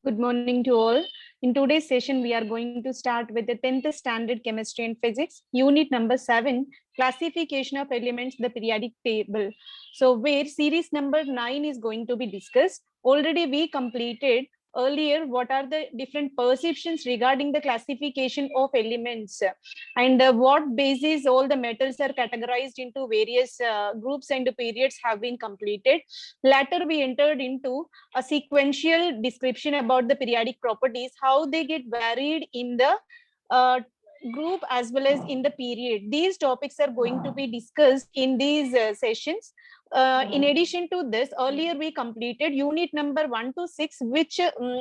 Good morning to all. In today's session, we are going to start with the 10th standard chemistry and physics, unit number 7, classification of elements, the periodic table. So where series number 9 is going to be discussed. Already we completed earlier what are the different perceptions regarding the classification of elements and what basis all the metals are categorized into various groups and periods have been completed. Later we entered into a sequential description about the periodic properties, how they get varied in the uh, group as well as in the period. These topics are going to be discussed in these sessions. In addition to this, earlier we completed unit number 1 to 6, which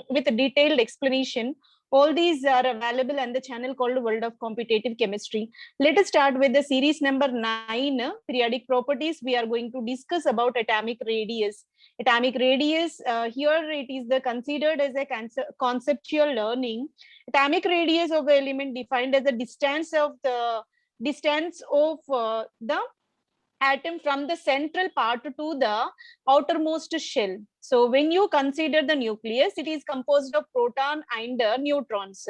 with a detailed explanation. All these are available on the channel called World of Competitive Chemistry. Let us start with the series number 9, periodic properties. We are going to discuss about atomic radius. Atomic radius, here it is considered as a conceptual learning. Atomic radius of the element defined as the distance of the atom from the central part to the outermost shell. So when you consider the nucleus, it is composed of proton and neutrons.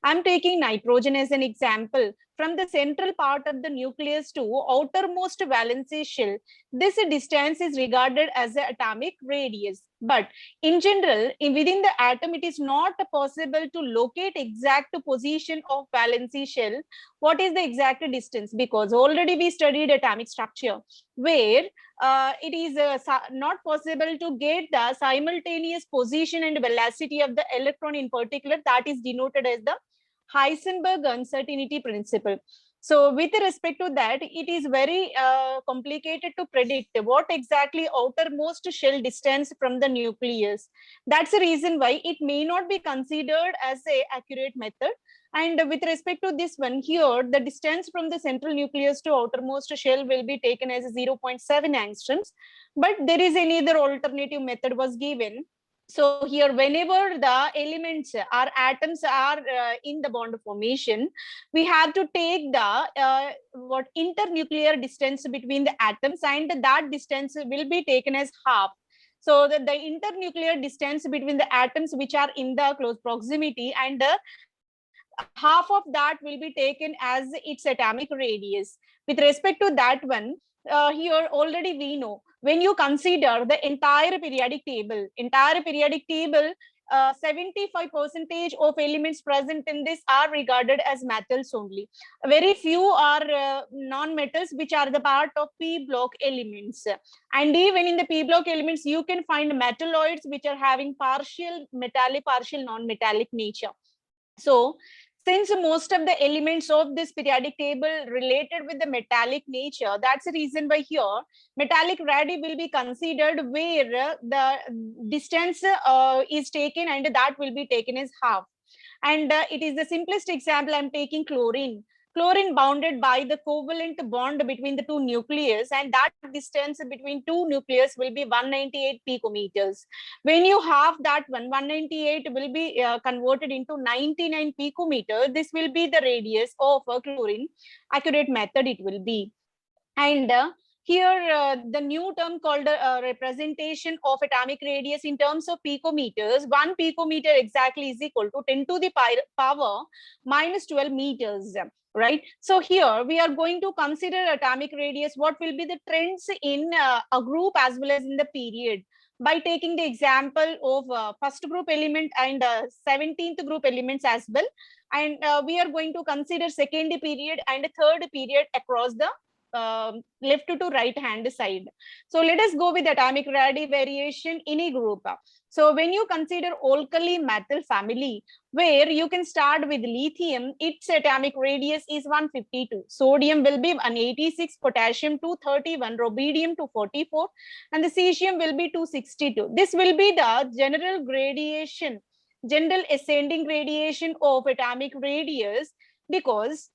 I'm taking nitrogen as an example. From the central part of the nucleus to outermost valency shell, this distance is regarded as the atomic radius. But in general, within the atom, it is not possible to locate exact position of valency shell. What is the exact distance? Because already we studied atomic structure, where it is not possible to get the simultaneous position and velocity of the electron in particular. That is denoted as the Heisenberg uncertainty principle. So with respect to that, it is very complicated to predict what exactly outermost shell distance from the nucleus. That's the reason why it may not be considered as a accurate method. And with respect to this one here, the distance from the central nucleus to outermost shell will be taken as 0.7 angstroms. But there is another alternative method was given. So here, whenever the elements or atoms are in the bond formation, we have to take the what internuclear distance between the atoms, and that distance will be taken as half. So the internuclear distance between the atoms which are in the close proximity, and half of that will be taken as its atomic radius. With respect to that one, here already we know, when you consider the entire periodic table, 75% of elements present in this are regarded as metals only. Very few are non-metals, which are the part of p block elements. And even in the p block elements, you can find metalloids which are having partial metallic, partial non-metallic nature. So since most of the elements of this periodic table related with the metallic nature, that's the reason why here metallic radii will be considered, where the distance is taken, and that will be taken as half. And it is the simplest example. I'm taking chlorine. Chlorine bounded by the covalent bond between the two nucleus, and that distance between two nucleus will be 198 picometers. When you have that 198 will be converted into 99 picometer, this will be the radius of chlorine. Accurate method it will be. And here the new term called representation of atomic radius in terms of picometers. 1 picometer exactly is equal to 10 to the power minus 12 meters. Right. So here we are going to consider atomic radius. What will be the trends in a group as well as in the period, by taking the example of first group element and 17th group elements as well. And we are going to consider second period and third period across the left to right hand side. So let us go with atomic radii variation in a group. So when you consider alkali metal family, where you can start with lithium, its atomic radius is 152. Sodium will be 186, potassium 231, rubidium 244, and the cesium will be 262. This will be the general gradation, general ascending gradation of atomic radius, because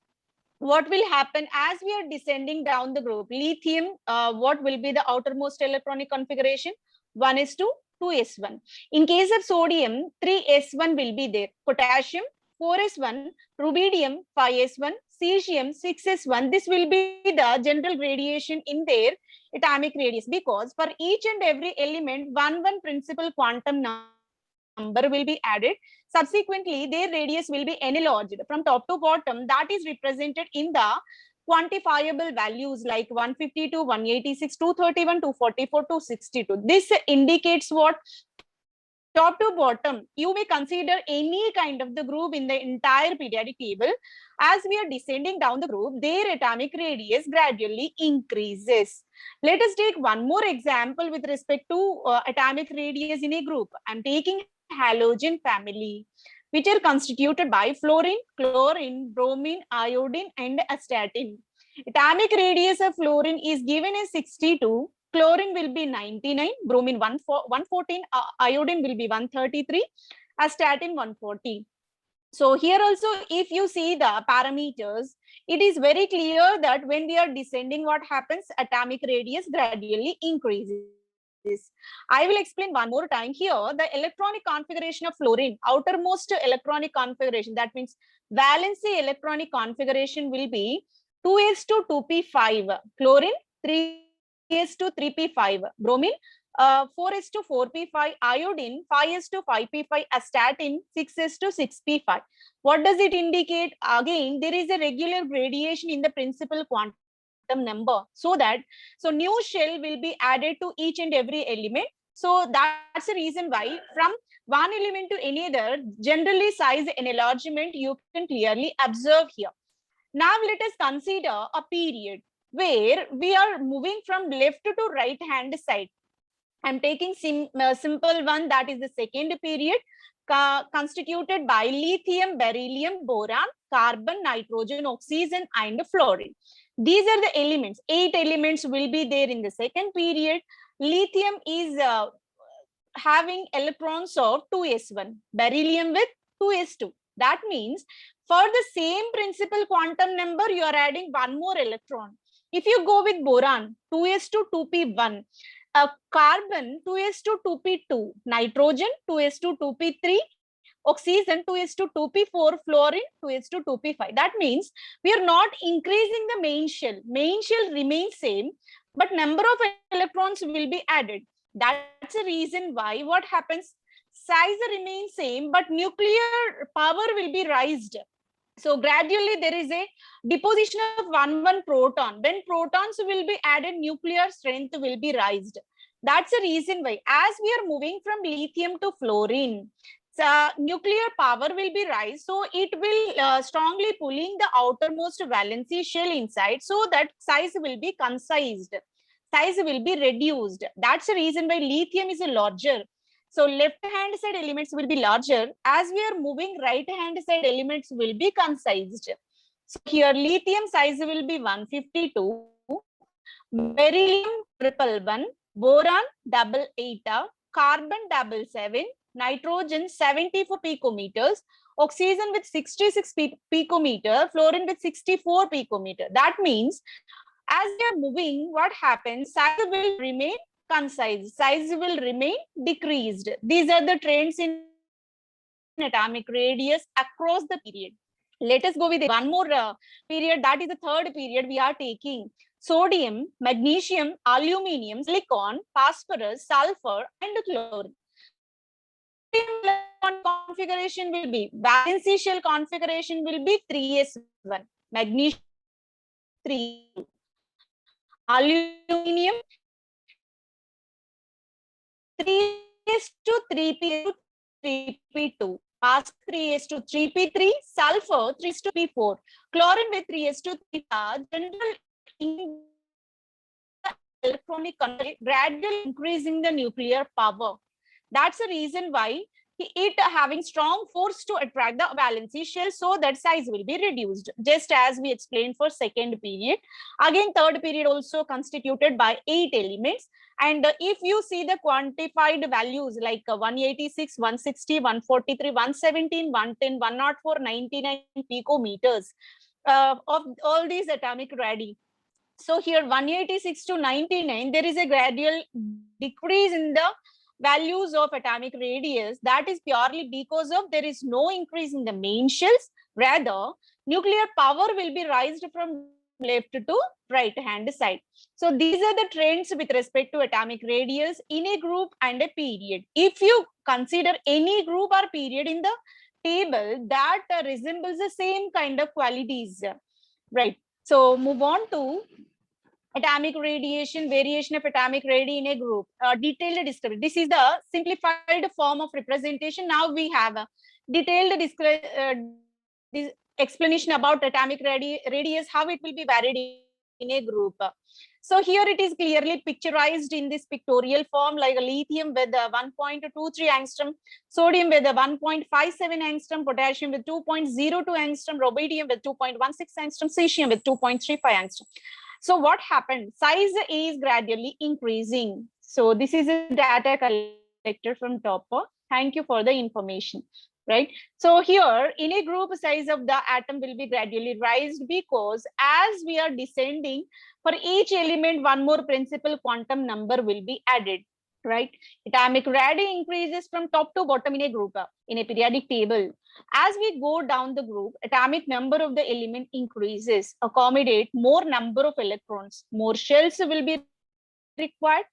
what will happen as we are descending down the group? Lithium, what will be the outermost electronic configuration? 1s2, 2s1. In case of sodium, 3s1 will be there. Potassium, 4s1. Rubidium, 5s1. Cesium, 6s1. This will be the general gradation in their atomic radius, because for each and every element, one principal quantum number number will be added. Subsequently, their radius will be enlarged from top to bottom. That is represented in the quantifiable values like 152, 186, 231, 244, 262. This indicates what? Top to bottom, you may consider any kind of the group in the entire periodic table. As we are descending down the group, their atomic radius gradually increases. Let us take one more example with respect to atomic radius in a group. I'm taking halogen family, which are constituted by fluorine, chlorine, bromine, iodine, and astatine. Atomic radius of fluorine is given as 62. Chlorine will be 99, bromine 114, iodine will be 133, astatine 140. So here also, if you see the parameters, it is very clear that when we are descending, what happens? Atomic radius gradually increases. I will explain one more time here. The electronic configuration of fluorine, outermost electronic configuration, that means valency electronic configuration will be 2s to 2p5, chlorine 3s to 3p5, bromine 4s to 4p5, iodine 5s to 5p5, astatine 6s to 6p5. What does it indicate? Again, there is a regular gradation in the principal quantum number, so new shell will be added to each and every element. So that's the reason why from one element to another, generally size enlargement you can clearly observe here. Now let us consider a period where we are moving from left to right hand side. I'm taking simple one, that is the second period, constituted by lithium, beryllium, boron, carbon, nitrogen, oxygen, and fluorine. These are the elements. 8 elements will be there in the second period. Lithium is having electrons of 2s1, beryllium with 2s2. That means for the same principal quantum number, you are adding one more electron. If you go with boron, 2s2, 2p1, carbon 2s to 2p2, nitrogen 2s to 2p3, oxygen 2s to 2p4, fluorine 2s to 2p5. That means we are not increasing the main shell. Main shell remains same, but number of electrons will be added. That's the reason why what happens? Size remains same, but nuclear power will be raised. So gradually there is a deposition of one proton. When protons will be added, nuclear strength will be raised. That's the reason why, as we are moving from lithium to fluorine, nuclear power will be raised. So it will strongly pulling the outermost valency shell inside, so that size will be concised. Size will be reduced. That's the reason why lithium is a larger. So left hand side elements will be larger. As we are moving, right hand side elements will be concised. So here lithium size will be 152, beryllium 111, boron 88, carbon 77, nitrogen 74 picometers, oxygen with 66 picometer, fluorine with 64 picometer. That means as we are moving, what happens? Size will remain concise, size will remain decreased. These are the trends in atomic radius across the period. Let us go with one more period, that is the third period we are taking. Sodium, magnesium, aluminium, silicon, phosphorus, sulfur, and chlorine. Configuration will be, valency shell configuration will be 3s1, magnesium 3, aluminium 3s to 3p to 3p2, phosphorus 3s to 3p3, sulfur 3s to p4, chlorine with 3s to 3, general electronic gradually increasing the nuclear power. That's the reason why it having strong force to attract the valency shell, so that size will be reduced, just as we explained for second period. Again, third period also constituted by 8 elements. And if you see the quantified values like 186, 160, 143, 117, 110, 104, 99 picometers of all these atomic radii. So here 186 to 99, there is a gradual decrease in the values of atomic radius. That is purely because of there is no increase in the main shells. Rather, nuclear power will be raised from left to right hand side. So these are the trends with respect to atomic radius in a group and a period. If you consider any group or period in the table, that resembles the same kind of qualities, right? So move on to atomic radiation, variation of atomic radii in a group, detailed description. This is the simplified form of representation. Now we have a detailed explanation about atomic radius, how it will be varied in a group. So here it is clearly picturized in this pictorial form, like a lithium with 1.23 angstrom, sodium with 1.57 angstrom, potassium with 2.02 angstrom, rubidium with 2.16 angstrom, cesium with 2.35 angstrom. So what happened? Size is gradually increasing. So this is a data collected from Topper. Thank you for the information, right? So here in a group, size of the atom will be gradually raised because as we are descending, for each element, one more principal quantum number will be added, right? Atomic radii increases from top to bottom in a group, in a periodic table. As we go down the group, atomic number of the element increases, accommodate more number of electrons, more shells will be required.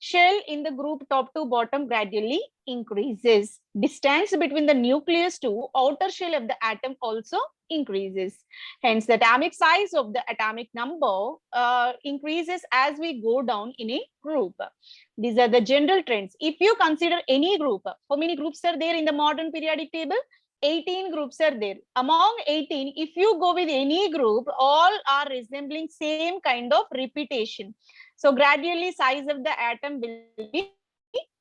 Shell in the group top to bottom gradually increases. Distance between the nucleus to outer shell of the atom also increases. Hence, the atomic size of the atomic number increases as we go down in a group. These are the general trends. If you consider any group, how many groups are there in the modern periodic table? 18 groups are there. Among 18, if you go with any group, all are resembling same kind of repetition. So gradually size of the atom will be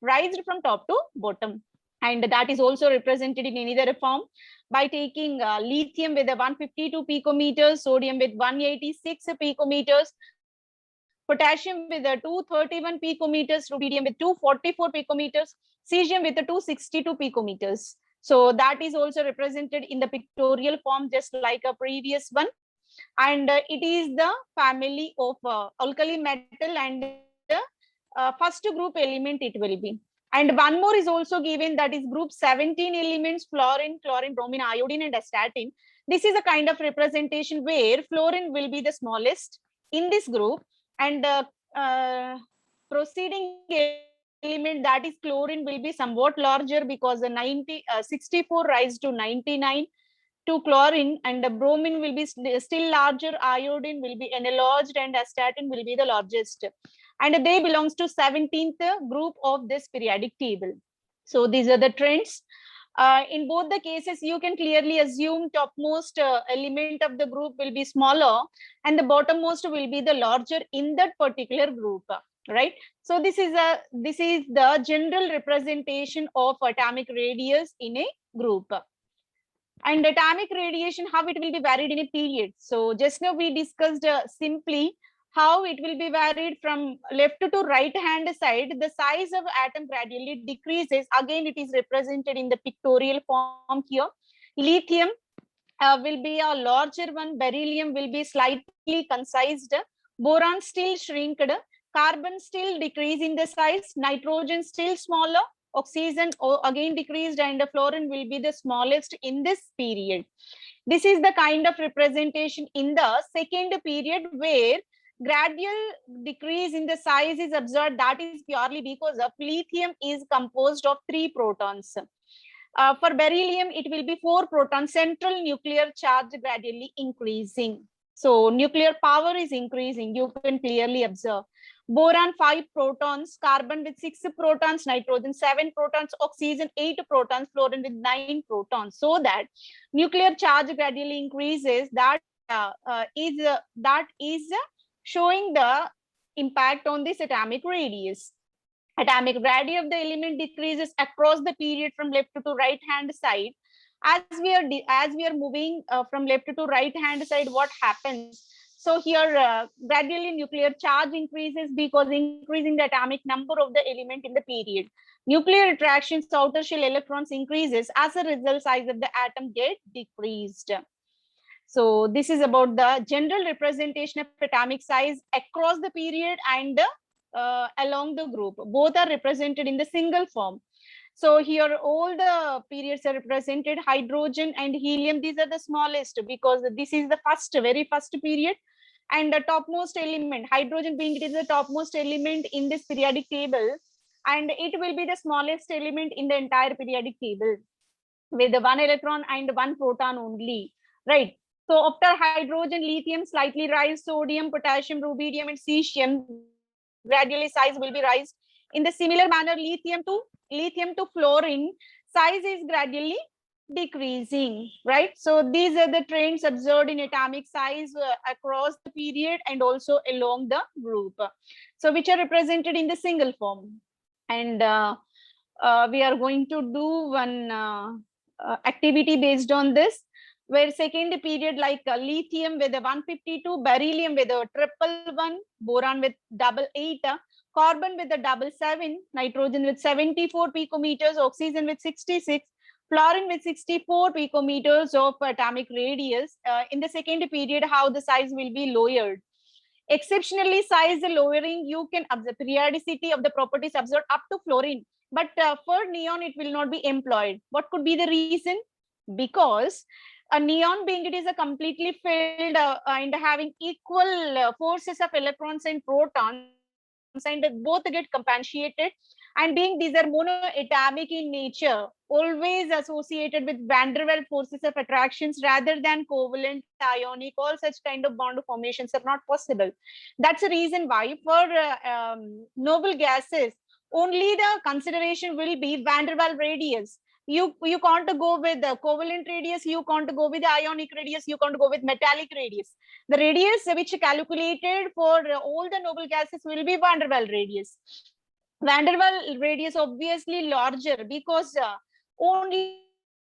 raised from top to bottom. And that is also represented in another form by taking lithium with a 152 picometers, sodium with 186 picometers, potassium with a 231 picometers, rubidium with 244 picometers, cesium with a 262 picometers. So that is also represented in the pictorial form, just like a previous one. And it is the family of alkali metal, and first group element it will be. And one more is also given, that is group 17 elements: fluorine, chlorine, bromine, iodine, and astatine. This is a kind of representation where fluorine will be the smallest in this group, and proceeding element, that is chlorine, will be somewhat larger because the 64 rise to 99 to chlorine, and the bromine will be still larger, iodine will be enlarged, and astatine will be the largest. And they belongs to 17th group of this periodic table. So these are the trends. In both the cases, you can clearly assume topmost element of the group will be smaller and the bottommost will be the larger in that particular group, right? So this is the general representation of atomic radius in a group. And atomic radiation, how it will be varied in a period. So just now we discussed simply how it will be varied from left to right hand side. The size of atom gradually decreases. Again, it is represented in the pictorial form here. Lithium will be a larger one. Beryllium will be slightly concised. Boron still shrinked. Carbon still decrease in the size. Nitrogen still smaller. Oxygen again decreased, and the fluorine will be the smallest in this period. This is the kind of representation in the second period where gradual decrease in the size is observed. That is purely because of lithium is composed of 3 protons. For beryllium, it will be 4 protons. Central nuclear charge gradually increasing. So nuclear power is increasing. You can clearly observe. Boron 5 protons, carbon with 6 protons, nitrogen 7 protons, oxygen 8 protons, fluorine with 9 protons. So that nuclear charge gradually increases. That is showing the impact on this atomic radius. Atomic radii of the element decreases across the period from left to right hand side. As we are moving from left to right hand side, what happens? So here gradually nuclear charge increases because increasing the atomic number of the element in the period. Nuclear attractions, outer shell electrons increases. As a result, size of the atom get decreased. So this is about the general representation of atomic size across the period and along the group. Both are represented in the single form. So here all the periods are represented. Hydrogen and helium, these are the smallest because this is the very first period. And the topmost element, hydrogen being it is the topmost element in this periodic table, and it will be the smallest element in the entire periodic table with one electron and one proton only, right? So after hydrogen, lithium slightly rise, sodium, potassium, rubidium, and cesium gradually size will be rise. In the similar manner, lithium to fluorine size is gradually decreasing, right? So these are the trends observed in atomic size across the period and also along the group. So which are represented in the single form. And we are going to do one activity based on this, where second period like lithium with a 152, beryllium with a 111, boron with 88, carbon with a 77, nitrogen with 74 picometers, oxygen with 66, fluorine with 64 picometers of atomic radius. In the second period, how the size will be lowered. Exceptionally size lowering, you can observe periodicity of the properties observed up to fluorine, but for neon it will not be employed. What could be the reason? Because a neon being it is a completely filled and having equal forces of electrons and protons, and both get compensated, and being these are monoatomic in nature, always associated with van der Waals forces of attractions rather than covalent, ionic, all such kind of bond formations are not possible. That's the reason why for noble gases, only the consideration will be van der Waals radius. You can't go with the covalent radius, you can't go with the ionic radius, you can't go with metallic radius. The radius which calculated for all the noble gases will be van der Waals radius. Van der Waals radius obviously larger because only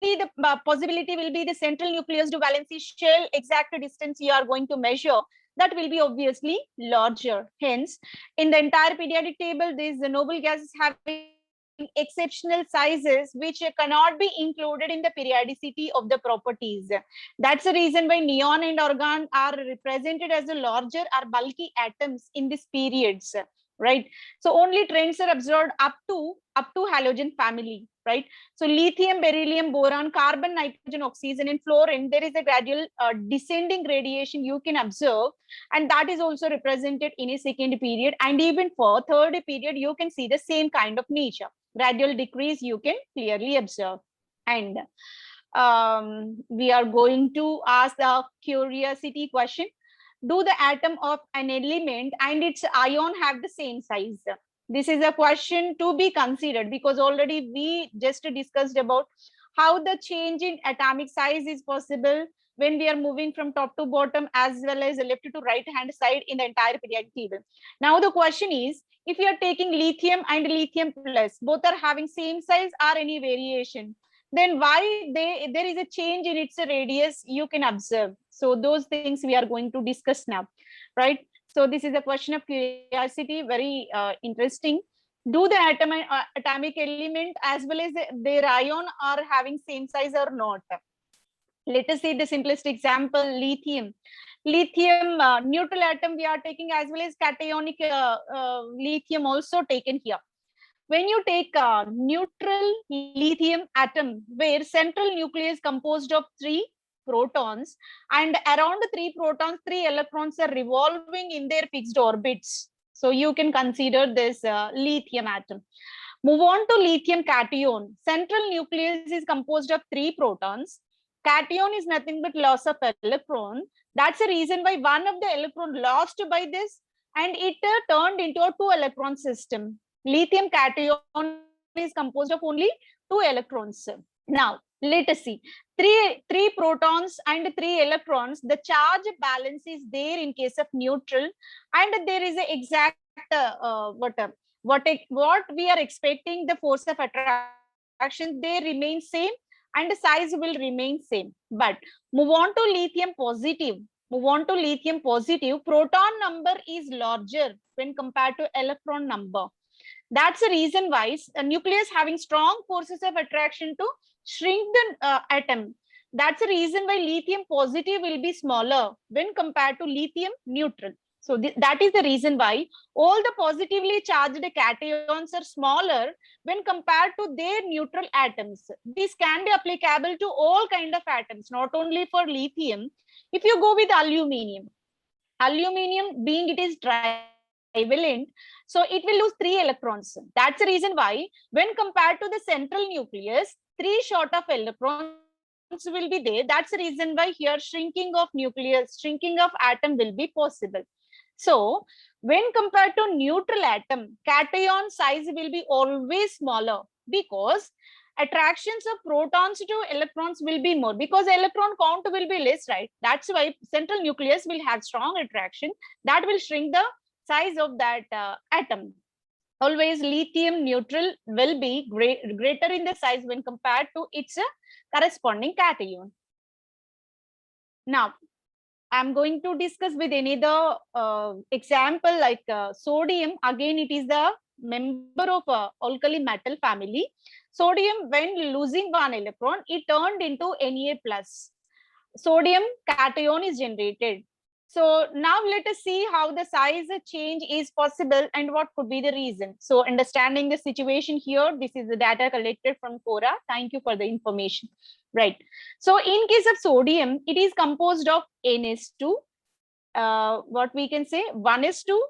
the possibility will be the central nucleus to valency shell exact distance you are going to measure, that will be obviously larger. Hence, in the entire periodic table, these noble gases having exceptional sizes which cannot be included in the periodicity of the properties. That's the reason why neon and argon are represented as the larger or bulky atoms in these periods, right? So only trends are observed up to halogen family, right? So lithium, beryllium, boron, carbon, nitrogen, oxygen, and fluorine, there is a gradual descending radiation you can observe, and that is also represented in a second period. And even for third period, you can see the same kind of nature. Gradual decrease you can clearly observe. And we are going to ask the curiosity question. Do the atom of an element and its ion have the same size? This is a question to be considered, because already we just discussed about how the change in atomic size is possible when we are moving from top to bottom as well as left to right hand side in the entire periodic table. Now the question is, if you are taking lithium and lithium plus, both are having same size or any variation, then why there is a change in its radius you can observe. So those things we are going to discuss now, right? So this is a question of curiosity, very interesting. Do the atomic element as well as their ion are having same size or not? Let us see the simplest example, lithium. Lithium neutral atom we are taking, as well as cationic lithium also taken here. When you take a neutral lithium atom where central nucleus composed of 3 protons, and around 3 protons, 3 electrons are revolving in their fixed orbits. So you can consider this lithium atom. Move on to lithium cation. Central nucleus is composed of 3 protons. Cation is nothing but loss of electron. That's the reason why one of the electron lost by this, and it turned into a 2 electron system. Lithium cation is composed of only 2 electrons. Now, let us see. Three protons and 3 electrons. The charge balance is there in case of neutral, and there is an exact what we are expecting, the force of attraction, they remain same, and the size will remain same. But move on to lithium positive. Proton number is larger when compared to electron number. That's the reason why a nucleus having strong forces of attraction to shrink the atom. That's the reason why lithium positive will be smaller when compared to lithium neutral. So that is the reason why all the positively charged cations are smaller when compared to their neutral atoms. This can be applicable to all kind of atoms, not only for lithium. If you go with aluminium Aluminium, being it is trivalent, so it will lose 3 electrons. That's the reason why when compared to the central nucleus, 3 short of electrons will be there. That's the reason why here shrinking of nucleus, shrinking of atom will be possible. So when compared to neutral atom, cation size will be always smaller because attractions of protons to electrons will be more, because electron count will be less, right? That's why central nucleus will have strong attraction that will shrink the size of that atom. Always lithium neutral will be greater in the size when compared to its corresponding cation. Now I'm going to discuss with another example like sodium. Again, it is the member of alkali metal family. Sodium, when losing one electron, it turned into Na plus. Sodium cation is generated. So now let us see how the size change is possible and what could be the reason. So understanding the situation here, this is the data collected from Quora. Thank you for the information. Right. So in case of sodium, it is composed of NS2, what we can say 1s2,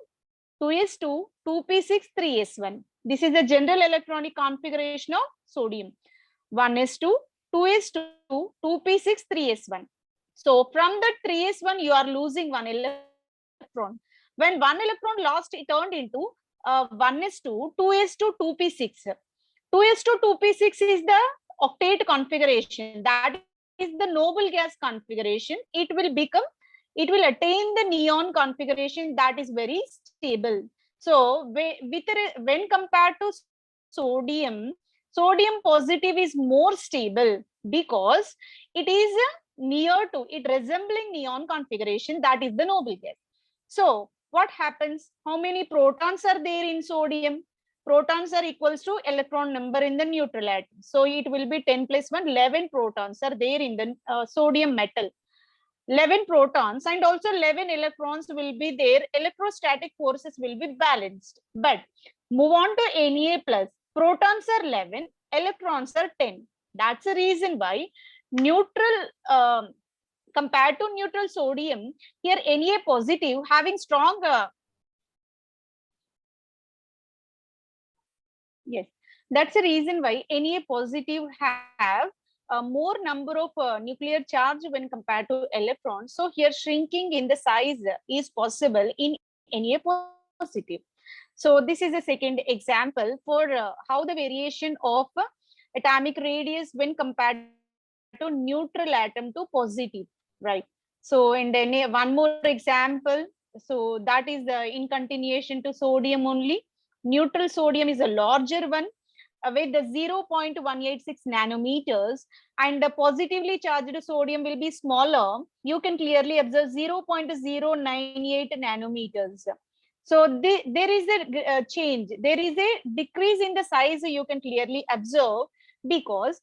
2s2, 2p6, 3s1. This is the general electronic configuration of sodium. 1s2, 2s2, 2p6, 3s1. So from the 3s1, you are losing one electron. When one electron lost, it turned into 1s2, 2s2, 2p6. 2s2, 2p6 is the octet configuration. That is the noble gas configuration. It will attain the neon configuration that is very stable. So when compared to sodium, sodium positive is more stable because it is near to it resembling neon configuration, that is the noble gas. So what happens? How many protons are there in sodium? Protons are equals to electron number in the neutral atom. So it will be 10 plus 1, 11 protons are there in the sodium metal. 11 protons and also 11 electrons will be there. Electrostatic forces will be balanced. But move on to Na plus. Protons are 11, electrons are 10. That's the reason why neutral, compared to neutral sodium, here Na positive having strong yes, that's the reason why Na positive have a more number of nuclear charge when compared to electrons. So here shrinking in the size is possible in Na positive. So this is a second example for how the variation of atomic radius when compared to neutral atom to positive, right? So and then one more example. So that is in continuation to sodium only. Neutral sodium is a larger one with the 0.186 nanometers, and the positively charged sodium will be smaller. You can clearly observe 0.098 nanometers. So there is a change. There is a decrease in the size you can clearly observe because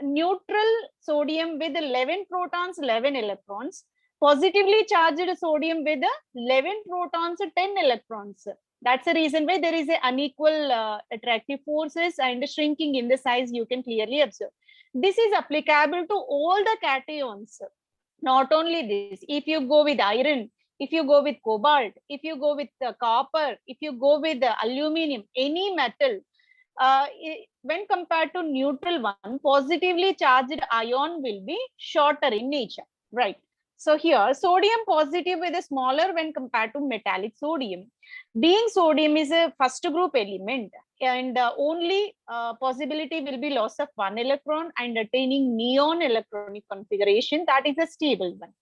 neutral sodium with 11 protons, 11 electrons, positively charged sodium with 11 protons, 10 electrons. That's the reason why there is an unequal attractive forces and shrinking in the size you can clearly observe. This is applicable to all the cations. Not only this, if you go with iron, if you go with cobalt, if you go with copper, if you go with aluminum, any metal, when compared to neutral one, positively charged ion will be shorter in nature, right? So here, sodium positive with a smaller when compared to metallic sodium. Being sodium is a first group element, and only possibility will be loss of one electron and attaining neon electronic configuration, that is a stable one.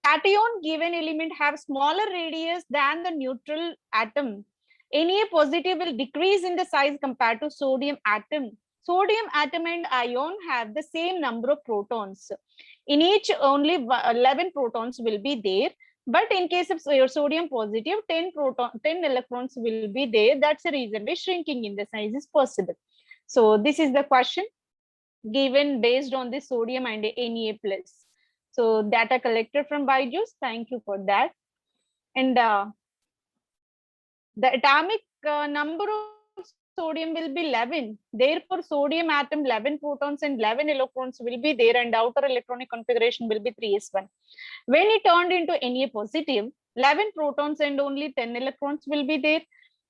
Cation given element have smaller radius than the neutral atom. Na positive will decrease in the size compared to sodium atom. Sodium atom and ion have the same number of protons. In each, only 11 protons will be there. But in case of your sodium positive, 10 electrons will be there. That's the reason why shrinking in the size is possible. So this is the question given based on the sodium and Na plus. So data collected from Byju's. Thank you for that. And the atomic number of sodium will be 11. Therefore, sodium atom 11 protons and 11 electrons will be there, and outer electronic configuration will be 3s1. When it turned into Na positive, 11 protons and only 10 electrons will be there.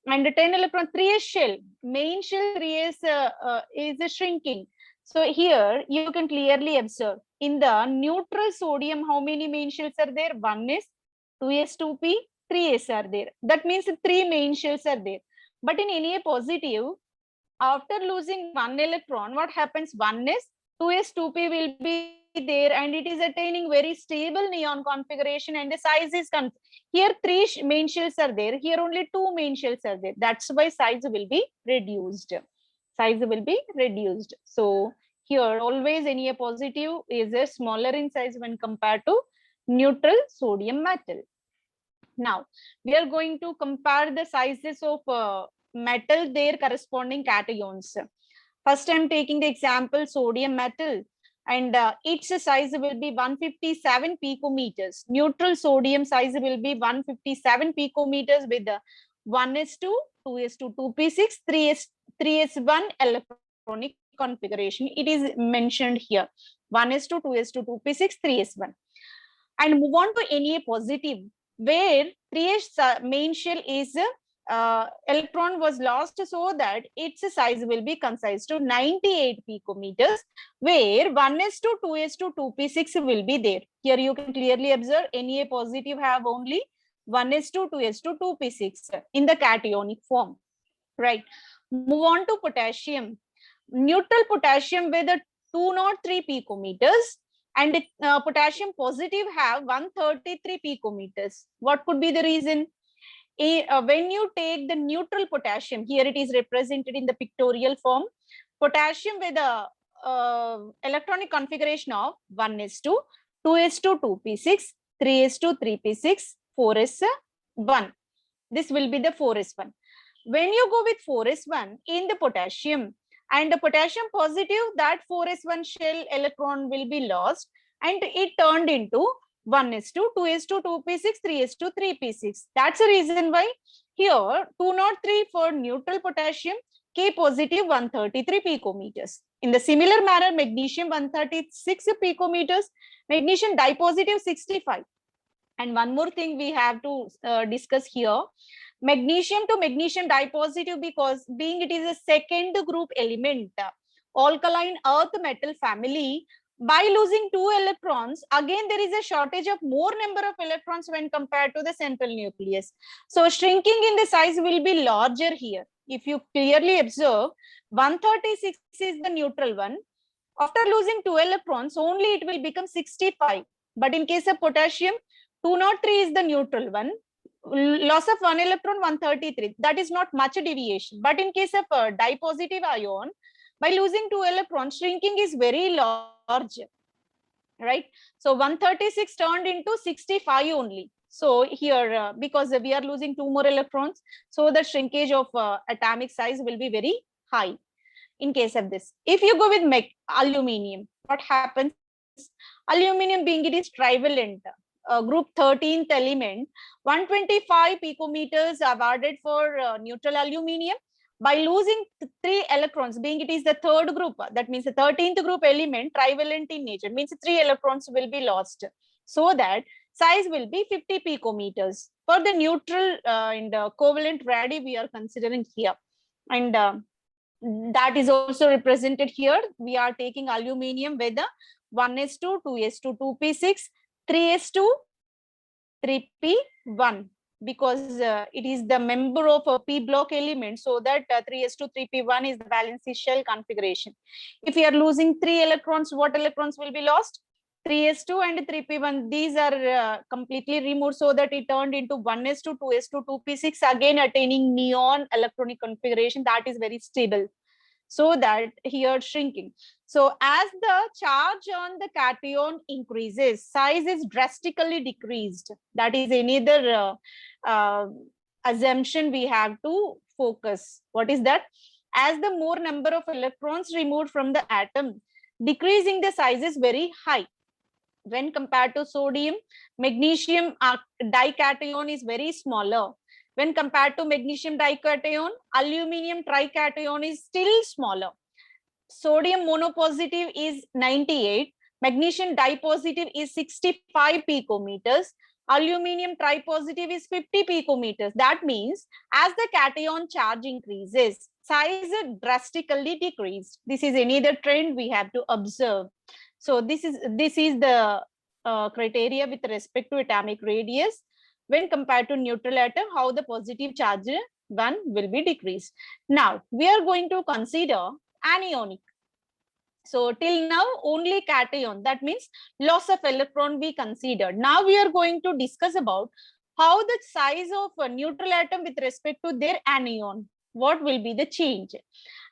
And the 10 electron 3s shell, main shell 3s is shrinking. So here you can clearly observe in the neutral sodium, how many main shells are there? 1s, 2s, 2p, 3s are there. That means 3 main shells are there. But in Na positive, after losing 1 electron, what happens? 1s, 2s, 2p will be there, and it is attaining very stable neon configuration, and the size is here 3 main shells are there, here only 2 main shells are there. That's why size will be reduced. Size will be reduced. So here always Na positive is a smaller in size when compared to neutral sodium metal. Now we are going to compare the sizes of metal, their corresponding cations. First, I'm taking the example sodium metal, and its size will be 157 picometers. Neutral sodium size will be 157 picometers with the 1s2, 2s2, 2p6, 3s1 electronic configuration. It is mentioned here 1s2, 2s2, 2p6, 3s1. And move on to Na positive, where 3s main shell is electron was lost, so that its size will be concise to 98 picometers, where 1s2, 2s2, 2p6 will be there. Here you can clearly observe Na positive have only 1s2, 2s2, 2p6 in the cationic form. Right. Move on to potassium. Neutral potassium with a 203 picometers, and potassium positive have 133 picometers. What could be the reason? When you take the neutral potassium, here it is represented in the pictorial form, potassium with a electronic configuration of 1s2, 2s2, 2p6, 3s2, 3p6, 4s1. This will be the 4s1. When you go with 4s1 in the potassium, and the potassium positive, that 4s1 shell electron will be lost, and it turned into 1s2, 2s2, 2p6, 3s2, 3p6. That's the reason why here 203 for neutral potassium, K positive 133 picometers. In the similar manner, magnesium 136 picometers, magnesium dipositive 65. And one more thing we have to discuss here, magnesium to magnesium dipositive, because being it is a second group element, alkaline earth metal family, by losing 2 electrons, again there is a shortage of more number of electrons when compared to the central nucleus. So shrinking in the size will be larger here. If you clearly observe, 136 is the neutral one. After losing 2 electrons, only it will become 65. But in case of potassium, 203 is the neutral one. Loss of 1 electron, 133. That is not much deviation. But in case of a dipositive ion, by losing 2 electrons, shrinking is very large. Right? So 136 turned into 65 only. So here, because we are losing 2 more electrons, so the shrinkage of atomic size will be very high. In case of this, if you go with aluminium, what happens? Aluminium being it is trivalent, group 13th element, 125 picometers awarded for neutral aluminium. By losing 3 electrons, being it is the third group, that means the 13th group element, trivalent in nature, means 3 electrons will be lost. So that size will be 50 picometers. For the neutral and covalent radii we are considering here. And that is also represented here. We are taking aluminium with the 1s2, 2s2, 2p6, 3s2, 3p1, because it is the member of a p block element, so that 3s2, 3p1 is the valency shell configuration. If we are losing 3 electrons, what electrons will be lost? 3s2 and 3p1, these are completely removed, so that it turned into 1s2, 2s2, 2p6, again attaining neon electronic configuration that is very stable. So that here shrinking. So as the charge on the cation increases, size is drastically decreased. That is another assumption we have to focus. What is that? As the more number of electrons removed from the atom, decreasing the size is very high. When compared to sodium, magnesium dication is very smaller. When compared to magnesium dication, aluminium trication is still smaller. Sodium monopositive is 98, magnesium dipositive is 65 picometers, Aluminium tripositive is 50 picometers. That means as the cation charge increases, size drastically decreased. This is another trend we have to observe. So this is the criteria with respect to atomic radius when compared to neutral atom, how the positive charge one will be decreased. Now we are going to consider anionic. So till now only cation, that means loss of electron we considered. Now we are going to discuss about how the size of a neutral atom with respect to their anion, what will be the change.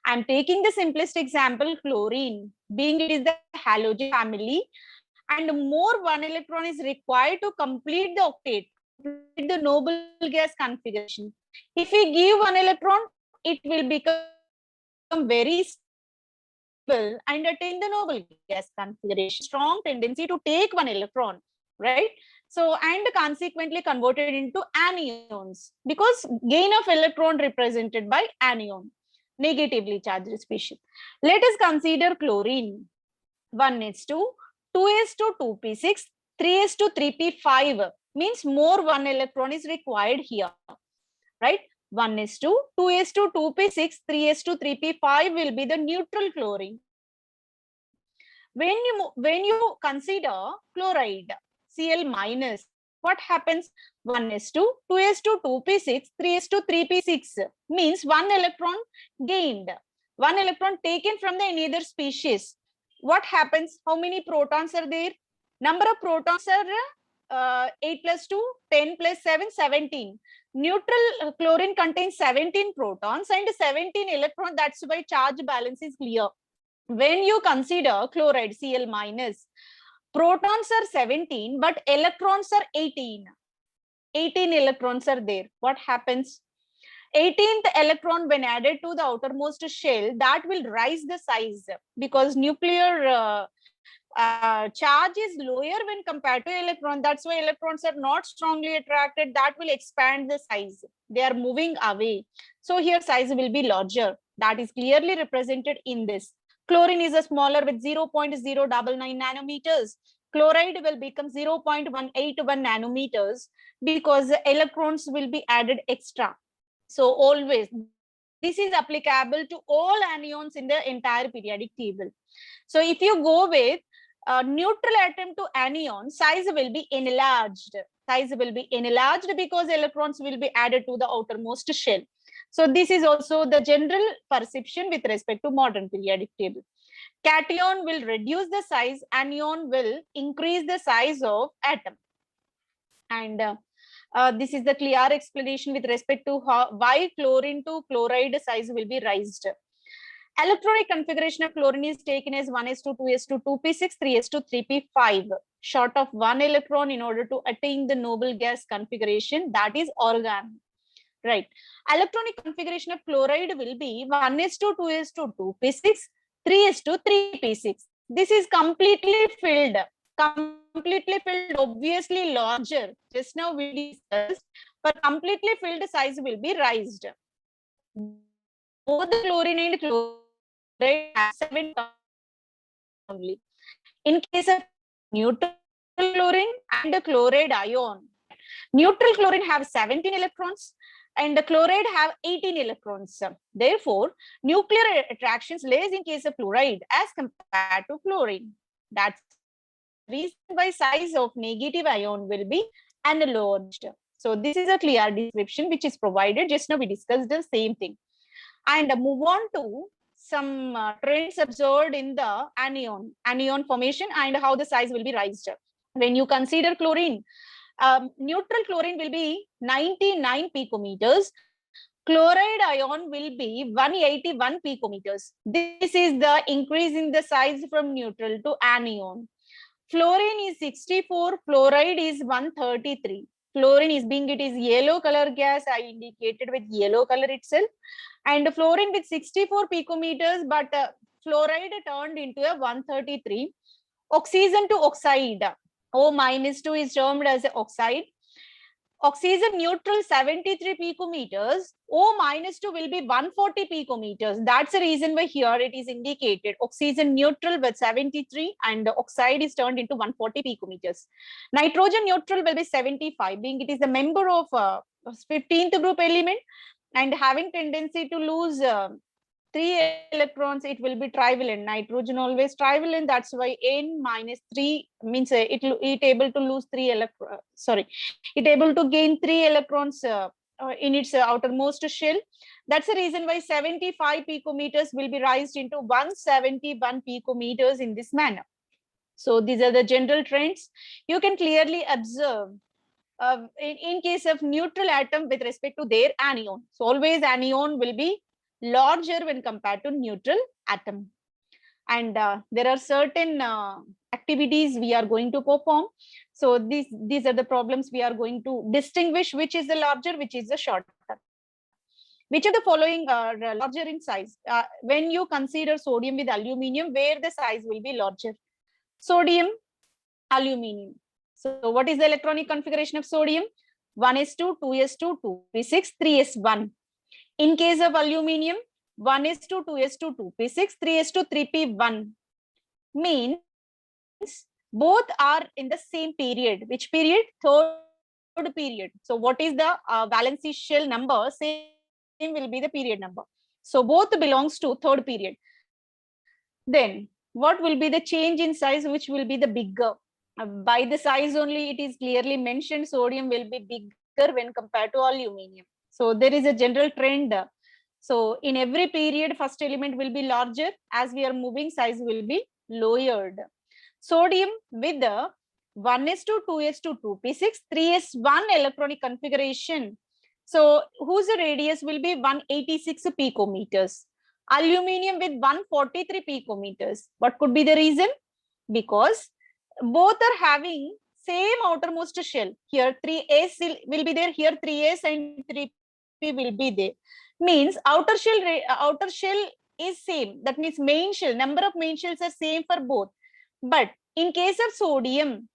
I'm taking the simplest example, chlorine, being it is the halogen family, and more one electron is required to complete the octet, complete the noble gas configuration. If we give one electron, it will become very stable and attain the noble gas configuration. Strong tendency to take one electron, right? So, and consequently converted into anions, because gain of electron represented by anion, negatively charged species. Let us consider chlorine. 1s2, 2s2, 2p6, 3s2, 3p5, means more one electron is required here, right? 1s2, 2s2, 2p6, 3s2, 3p5 will be the neutral chlorine. When you consider chloride, Cl minus, what happens? 1s2, 2s2, 2p6, 3s2, 3p6, means one electron gained, one electron taken from the another species. What happens? How many protons are there? Number of protons are 8 plus 2, 10 plus 7, 17. Neutral chlorine contains 17 protons and 17 electrons. That's why charge balance is clear. When you consider chloride, Cl minus, protons are 17, but electrons are 18. 18 electrons are there. What happens? 18th electron when added to the outermost shell, that will rise the size, because nuclear charge is lower when compared to electron. That's why electrons are not strongly attracted. That will expand the size. They are moving away. So here size will be larger. That is clearly represented in this. Chlorine is a smaller with 0.099 nanometers. Chloride will become 0.181 nanometers because the electrons will be added extra. So always, this is applicable to all anions in the entire periodic table. So if you go with neutral atom to anion, size will be enlarged. Size will be enlarged because electrons will be added to the outermost shell. So this is also the general perception with respect to modern periodic table. Cation will reduce the size, anion will increase the size of atom. And this is the clear explanation with respect to why chlorine to chloride size will be raised. Electronic configuration of chlorine is taken as 1s2, 2s2, 2p6, 3s2, 3p5. Short of one electron in order to attain the noble gas configuration, that is organ. Right. Electronic configuration of chloride will be 1s2, 2s2, 2p6, 3s2, 3p6. This is completely filled. Completely filled, obviously larger. Just now we discussed, but completely filled size will be raised. Both the chlorine and chloride have 7 only. In case of neutral chlorine and the chloride ion, neutral chlorine have 17 electrons and the chloride have 18 electrons. Therefore, nuclear attractions less in case of chloride as compared to chlorine. That's the reason why size of negative ion will be enlarged. So this is a clear description which is provided. Just now we discussed the same thing. And move on to some trends observed in the anion formation and how the size will be raised. When you consider chlorine, neutral chlorine will be 99 picometers. Chloride ion will be 181 picometers. This is the increase in the size from neutral to anion. Fluorine is 64, fluoride is 133. Fluorine is being it is yellow color gas, I indicated with yellow color itself. And fluorine with 64 picometers, but fluoride turned into a 133. Oxygen to oxide, O minus 2 is termed as an oxide. Oxygen neutral 73 picometers, O minus 2 will be 140 picometers. That's the reason why here it is indicated oxygen neutral with 73 and the oxide is turned into 140 picometers. Nitrogen neutral will be 75, being it is a member of 15th group element and having tendency to lose 3 electrons, it will be trivalent. Nitrogen always trivalent. That's why N minus 3 means it able to lose 3 electrons. Sorry, it able to gain 3 electrons in its outermost shell. That's the reason why 75 picometers will be raised into 171 picometers in this manner. So these are the general trends. You can clearly observe in case of neutral atom with respect to their anion. So always anion will be larger when compared to neutral atom. And there are certain activities we are going to perform. So these are the problems we are going to distinguish which is the larger, which is the shorter. Which of the following are larger in size? When you consider sodium with aluminium, where the size will be larger? Sodium, aluminium. So what is the electronic configuration of sodium? 1s2, 2s2, 2p6, 3s1. In case of aluminium, 1s2, 2s2, 2p6, 3s2, 3p1. Means both are in the same period. Which period? Third period. So what is the valency shell number? Same will be the period number. So both belongs to third period. Then what will be the change in size, which will be the bigger? By the size only, it is clearly mentioned sodium will be bigger when compared to aluminium. So there is a general trend. So in every period, first element will be larger. As we are moving, size will be lowered. Sodium with the 1s2, 2s2, 2p6, 3s1 electronic configuration. So whose radius will be 186 picometers. Aluminium with 143 picometers. What could be the reason? Because both are having same outermost shell. Here 3s will be there, here 3s and 3p will be there. Means outer shell is same. That means main shell, number of main shells are same for both. But in case of sodium,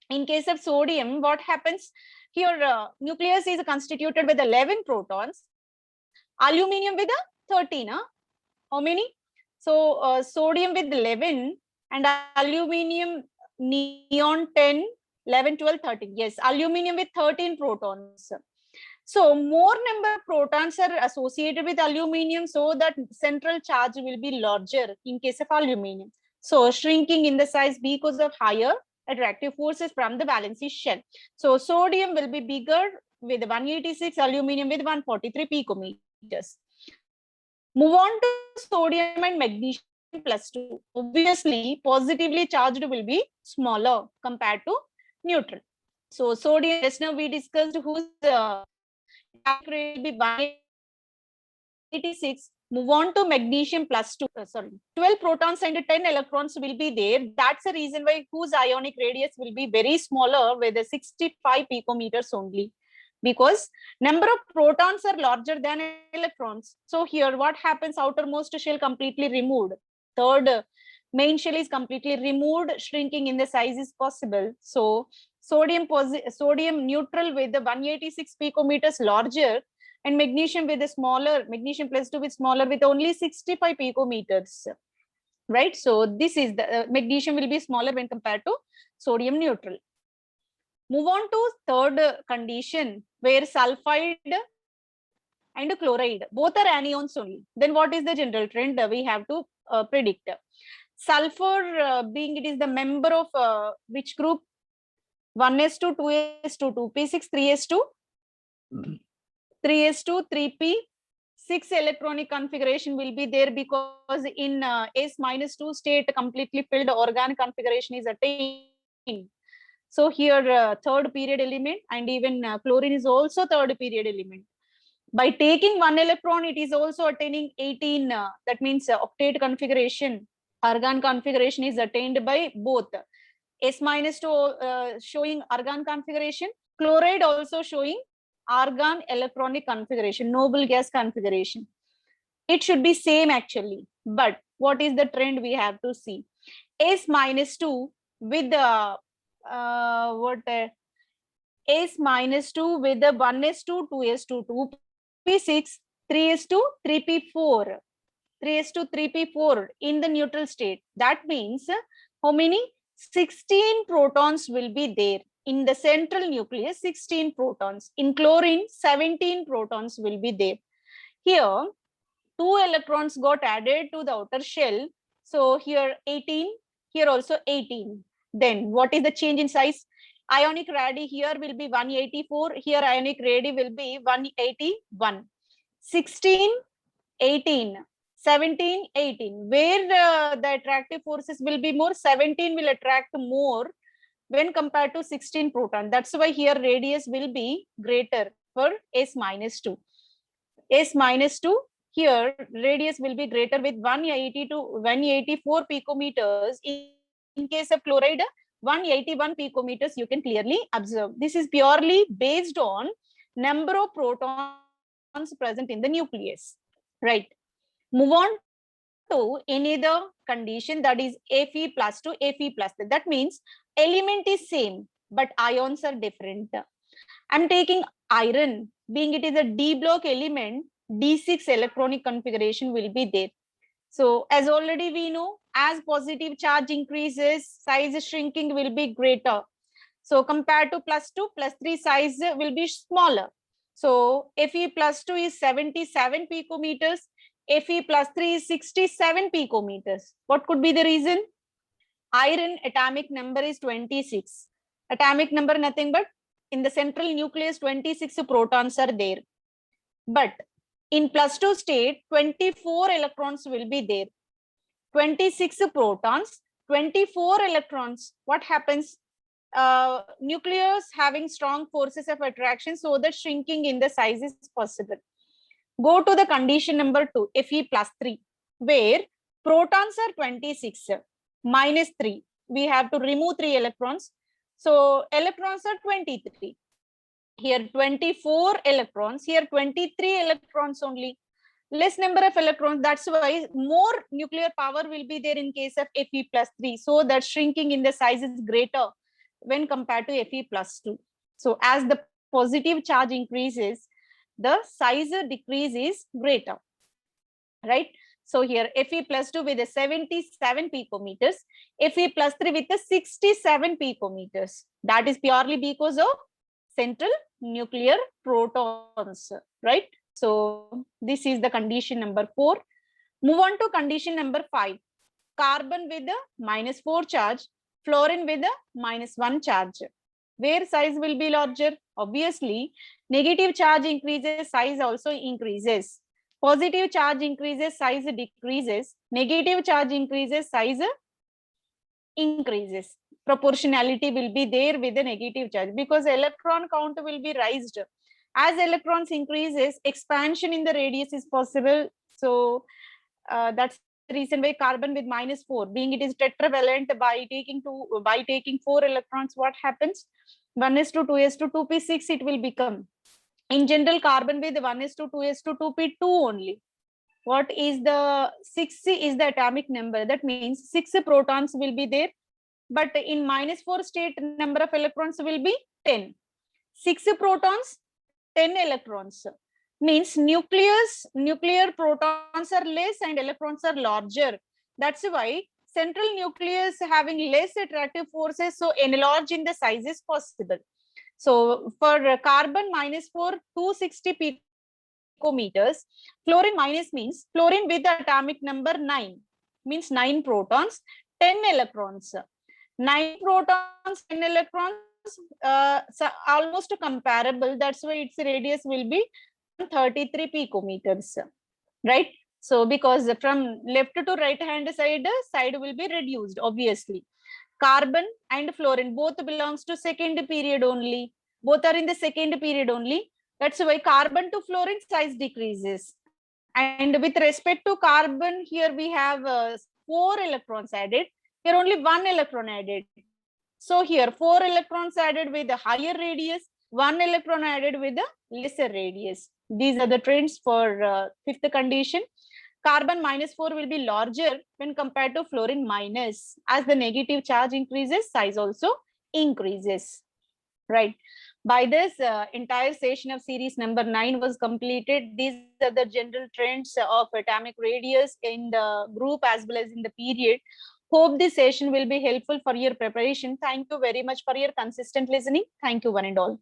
what happens? Here nucleus is constituted with 11 protons, aluminium with 13. How many? So sodium with 11 and aluminium neon 10, 11, 12, 13. Yes, aluminium with 13 protons. So more number of protons are associated with aluminium, so that central charge will be larger in case of aluminium. So shrinking in the size because of higher attractive forces from the valency shell. So sodium will be bigger with 186, aluminium with 143 picometers. Move on to sodium and magnesium plus 2. Obviously, positively charged will be smaller compared to neutral. So sodium, just now we discussed whose will be 186. Move on to magnesium plus 2. 12 protons and 10 electrons will be there. That's the reason why whose ionic radius will be very smaller with 65 picometers only. Because number of protons are larger than electrons. So here what happens? Outermost shell completely removed. Third main shell is completely removed. Shrinking in the size is possible. So sodium neutral with the 186 picometers larger, and magnesium with a smaller, magnesium plus 2 with smaller with only 65 picometers. Right? So this is the magnesium will be smaller when compared to sodium neutral. Move on to third condition, where sulfide and chloride both are anions only. Then what is the general trend we have to predict? Sulfur being it is the member of which group? 1s2, 2s2, 2p6, 3s2, 3s2, 3p. 6 electronic configuration will be there, because in S minus 2 state completely filled organ configuration is attained. So here third period element, and even chlorine is also third period element. By taking 1 electron, it is also attaining 18. That means octet configuration, argon configuration is attained by both. S minus 2 showing argon configuration, chloride also showing argon electronic configuration, noble gas configuration. It should be same actually, but what is the trend we have to see? S minus 2 with the S minus 2 with the 1s2, 2s2, 2p6, 3s2, 3p4, 3s2, 3p4 in the neutral state. That means how many? 16 protons will be there. In the central nucleus, 16 protons. In chlorine, 17 protons will be there. Here, 2 electrons got added to the outer shell. So here 18, here also 18. Then what is the change in size? Ionic radii here will be 184. Here ionic radii will be 181. 16, 18, 17, 18. Where the attractive forces will be more? 17 will attract more when compared to 16 proton. That's why here radius will be greater for S minus 2. S minus 2, here radius will be greater with 180 to 184 picometers. In case of chloride, 181 picometers you can clearly observe. This is purely based on number of protons present in the nucleus. Right. Move on to any other condition, that is Fe plus 2, Fe plus 3. That means element is same, but ions are different. I'm taking iron, being it is a D block element, D6 electronic configuration will be there. So as already we know, as positive charge increases, size shrinking will be greater. So compared to plus 2, plus 3 size will be smaller. So Fe plus 2 is 77 picometers. Fe plus 3 is 67 picometers. What could be the reason? Iron atomic number is 26. Atomic number nothing but in the central nucleus 26 protons are there. But in plus 2 state, 24 electrons will be there. 26 protons, 24 electrons. What happens? Nucleus having strong forces of attraction, so that shrinking in the size is possible. Go to the condition number 2, Fe plus 3, where protons are 26, minus 3. We have to remove 3 electrons. So electrons are 23. Here 24 electrons, here 23 electrons only. Less number of electrons, that's why more nuclear power will be there in case of Fe plus 3. So that shrinking in the size is greater when compared to Fe plus 2. So as the positive charge increases, the size decrease is greater, right? So here Fe plus 2 with a 77 picometers, Fe plus 3 with a 67 picometers. That is purely because of central nuclear protons, right? So this is the condition number 4. Move on to condition number 5. Carbon with a minus 4 charge, fluorine with a minus 1 charge. Where size will be larger? Obviously, negative charge increases, size also increases. Positive charge increases, size decreases. Negative charge increases, size increases. Proportionality will be there with the negative charge because electron count will be raised. As electrons increases, expansion in the radius is possible. So that's the reason why carbon with minus 4, being it is tetravalent, by taking 4 electrons, what happens? 1s2, 2s2, 2p6 it will become. In general, carbon with 1s2, 2s2, 2p2 only. What is the 6 is the atomic number. That means 6 protons will be there. But in minus 4 state, number of electrons will be 10. 6 protons, 10 electrons. Means nuclear protons are less and electrons are larger. That's why central nucleus having less attractive forces, so enlarge in the size is possible. So for carbon minus 4, 260 picometers. Fluorine minus means fluorine with the atomic number 9, means 9 protons, 10 electrons. 9 protons, 10 electrons, so almost comparable. That's why its radius will be 33 picometers, right? So because from left to right hand side will be reduced, obviously. Carbon and fluorine both belongs to second period only. Both are in the second period only. That's why carbon to fluorine size decreases. And with respect to carbon, here we have 4 electrons added. Here only 1 electron added. So here 4 electrons added with a higher radius, 1 electron added with a lesser radius. These are the trends for fifth condition. Carbon minus 4 will be larger when compared to fluorine minus. As the negative charge increases, size also increases. Right. By this, entire session of series number 9 was completed. These are the general trends of atomic radius in the group as well as in the period. Hope this session will be helpful for your preparation. Thank you very much for your consistent listening. Thank you, one and all.